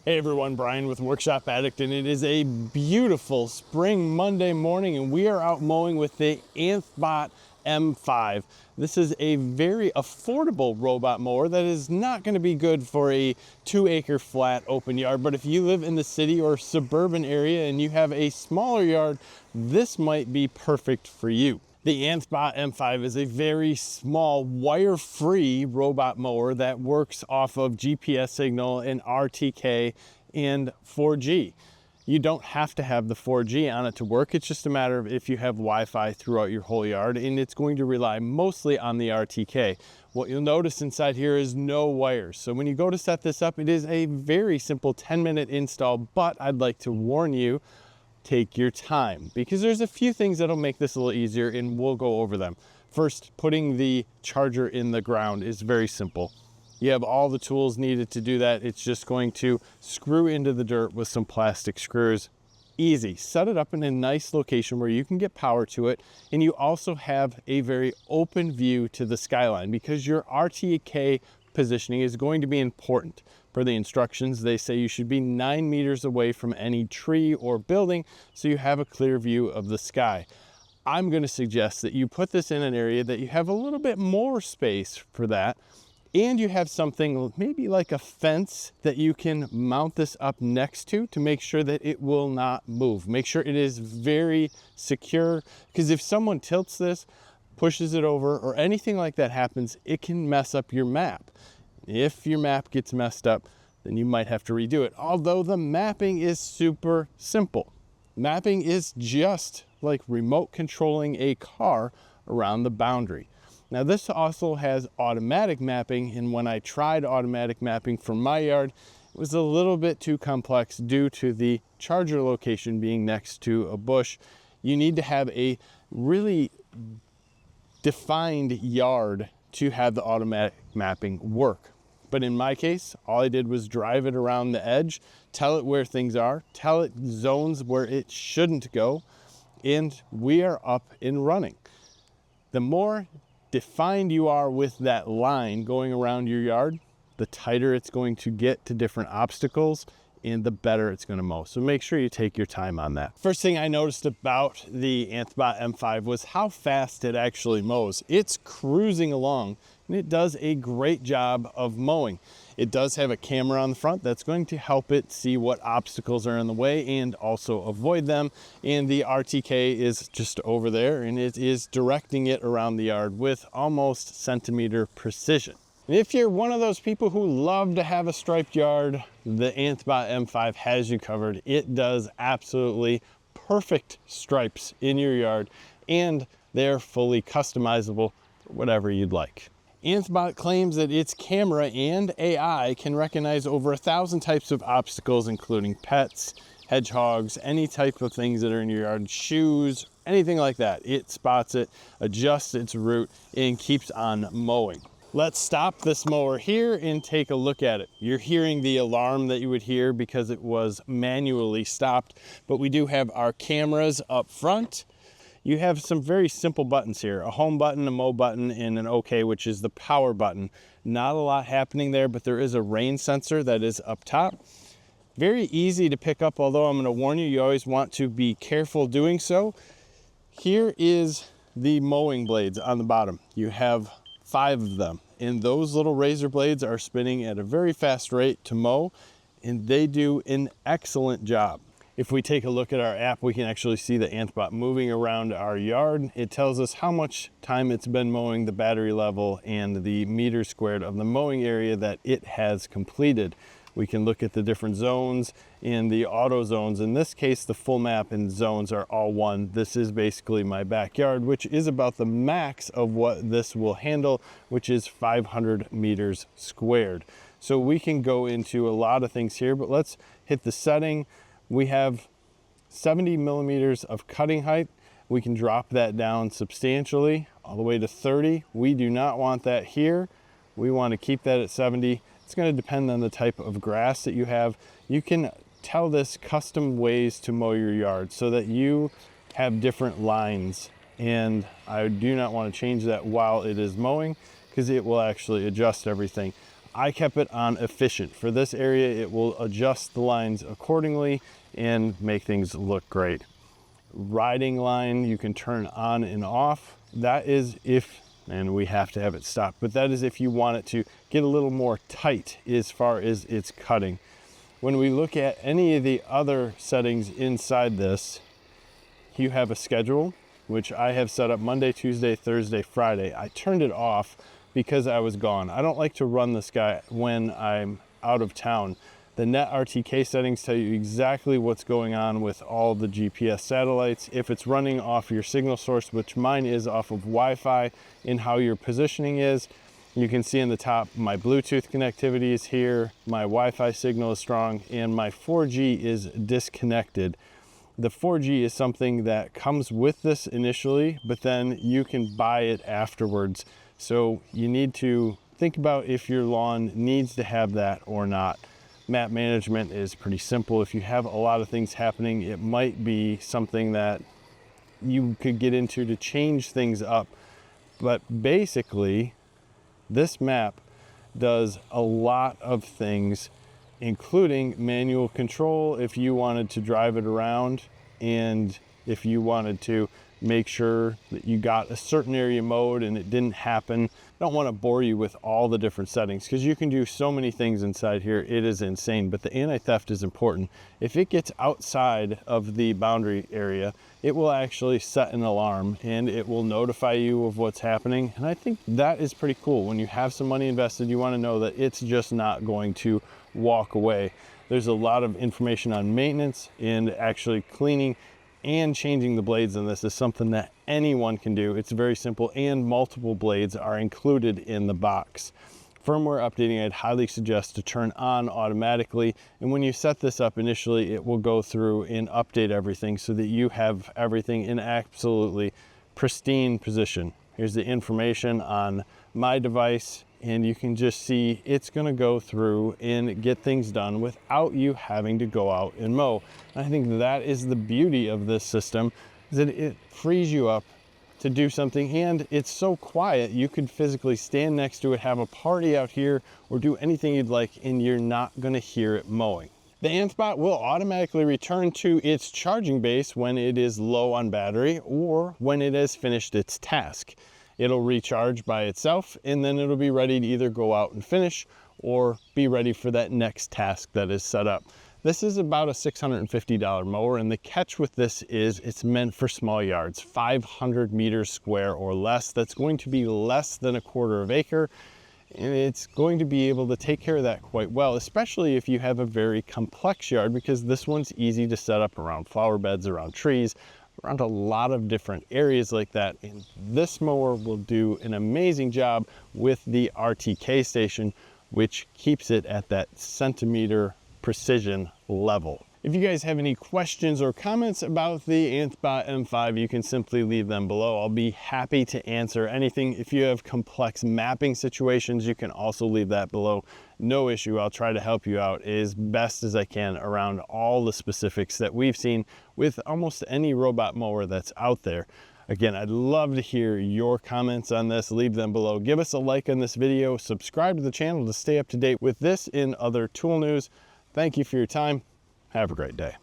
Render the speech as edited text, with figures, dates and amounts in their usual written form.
Hey everyone, Brian with Workshop Addict, and it is a beautiful spring Monday morning, and we are out mowing with the Anthbot M5. This is a very affordable robot mower that is not going to be good for a 2-acre flat open yard, but if you live in the city or suburban area and you have a smaller yard, this might be perfect for you. The Anthbot M5 is a very small wire-free robot mower that works off of GPS signal and RTK and 4G. You don't have to have the 4G on it to work. It's just a matter of if you have Wi-Fi throughout your whole yard, and it's going to rely mostly on the RTK. What you'll notice inside here is no wires. So when you go to set this up, it is a very simple 10-minute install, but I'd like to warn you, take your time, because there's a few things that'll make this a little easier, and we'll go over them. First, putting the charger in the ground is very simple. You have all the tools needed to do that. It's just going to screw into the dirt with some plastic screws. Easy. Set it up in a nice location where you can get power to it, and you also have a very open view to the skyline, because your RTK positioning is going to be important. Per the instructions, they say you should be 9 meters away from any tree or building so you have a clear view of the sky. I'm going to suggest that you put this in an area that you have a little bit more space for that, and you have something maybe like a fence that you can mount this up next to make sure that it will not move. Make sure it is very secure, because if someone tilts this, pushes it over, or anything like that happens, it can mess up your map. If your map gets messed up, then you might have to redo it. Although the mapping is super simple. Mapping is just like remote controlling a car around the boundary. Now this also has automatic mapping, and when I tried automatic mapping for my yard, it was a little bit too complex due to the charger location being next to a bush. You need to have a really defined yard to have the automatic mapping work. But in my case, all I did was drive it around the edge, tell it where things are, tell it zones where it shouldn't go, and we are up and running. The more defined you are with that line going around your yard, the tighter it's going to get to different obstacles, and the better it's going to mow. So make sure you take your time on that. First thing I noticed about the Anthbot M5 was how fast it actually mows. It's cruising along, and it does a great job of mowing. It does have a camera on the front that's going to help it see what obstacles are in the way and also avoid them. And the RTK is just over there, and it is directing it around the yard with almost centimeter precision. If you're one of those people who love to have a striped yard, the Anthbot M5 has you covered. It does absolutely perfect stripes in your yard, and they're fully customizable for whatever you'd like. Anthbot claims that its camera and AI can recognize over 1,000 types of obstacles, including pets, hedgehogs, any type of things that are in your yard, shoes, anything like that. It spots it, adjusts its route, and keeps on mowing. Let's stop this mower here and take a look at it. You're hearing the alarm that you would hear because it was manually stopped, but we do have our cameras up front. You have some very simple buttons here, a home button, a mow button, and an OK, which is the power button. Not a lot happening there, but there is a rain sensor that is up top. Very easy to pick up, although I'm going to warn you, you always want to be careful doing so. Here is the mowing blades on the bottom. You have 5 of them, and those little razor blades are spinning at a very fast rate to mow, and they do an excellent job. If we take a look at our app, we can actually see the Anthbot moving around our yard. It tells us how much time it's been mowing, the battery level, and the meters squared of the mowing area that it has completed. We can look at the different zones and the auto zones. In this case, the full map and zones are all one. This is basically my backyard, which is about the max of what this will handle, which is 500 meters squared. So we can go into a lot of things here, but let's hit the setting. We have 70 millimeters of cutting height. We can drop that down substantially all the way to 30. We do not want that here. We want to keep that at 70. It's going to depend on the type of grass that you have. You can tell this custom ways to mow your yard so that you have different lines, and I do not want to change that while it is mowing, because it will actually adjust everything. I kept it on efficient. For this area, it will adjust the lines accordingly and make things look great. Riding line, you can turn on and off. That is if, and we have to have it stopped, but that is if you want it to get a little more tight as far as its cutting. When we look at any of the other settings inside this, you have a schedule, which I have set up Monday, Tuesday, Thursday, Friday. I turned it off because I was gone. I don't like to run this guy when I'm out of town. The net RTK settings tell you exactly what's going on with all the GPS satellites. If it's running off your signal source, which mine is off of Wi-Fi, and how your positioning is. You can see in the top, my Bluetooth connectivity is here, my Wi-Fi signal is strong, and my 4G is disconnected. The 4G is something that comes with this initially, but then you can buy it afterwards. So you need to think about if your lawn needs to have that or not. Map management is pretty simple. If you have a lot of things happening, it might be something that you could get into to change things up. But basically, this map does a lot of things, including manual control if you wanted to drive it around, and if you wanted to make sure that you got a certain area mowed and it didn't happen. I don't want to bore you with all the different settings because you can do so many things inside here. It is insane, but the anti-theft is important. If it gets outside of the boundary area, it will actually set an alarm and it will notify you of what's happening. And I think that is pretty cool. When you have some money invested, you want to know that it's just not going to walk away. There's a lot of information on maintenance and actually cleaning and changing the blades, and this is something that anyone can do. It's very simple, and multiple blades are included in the box. Firmware updating, I'd highly suggest to turn on automatically, and when you set this up initially, it will go through and update everything so that you have everything in absolutely pristine position. Here's the information on my device, and you can just see it's going to go through and get things done without you having to go out and mow. And I think that is the beauty of this system, is that it frees you up to do something, and it's so quiet you could physically stand next to it, have a party out here, or do anything you'd like, and you're not going to hear it mowing. The Anthbot will automatically return to its charging base when it is low on battery or when it has finished its task. It'll recharge by itself, and then it'll be ready to either go out and finish or be ready for that next task that is set up. This is about a $650 mower, and the catch with this is it's meant for small yards, 500 meters square or less. That's going to be less than a quarter of acre, and it's going to be able to take care of that quite well, especially if you have a very complex yard, because this one's easy to set up around flower beds, around trees, around a lot of different areas like that. And this mower will do an amazing job with the RTK station, which keeps it at that centimeter precision level. If you guys have any questions or comments about the Anthbot M5, you can simply leave them below. I'll be happy to answer anything. If you have complex mapping situations, you can also leave that below. No issue. I'll try to help you out as best as I can around all the specifics that we've seen with almost any robot mower that's out there. Again, I'd love to hear your comments on this. Leave them below. Give us a like on this video. Subscribe to the channel to stay up to date with this and other tool news. Thank you for your time. Have a great day.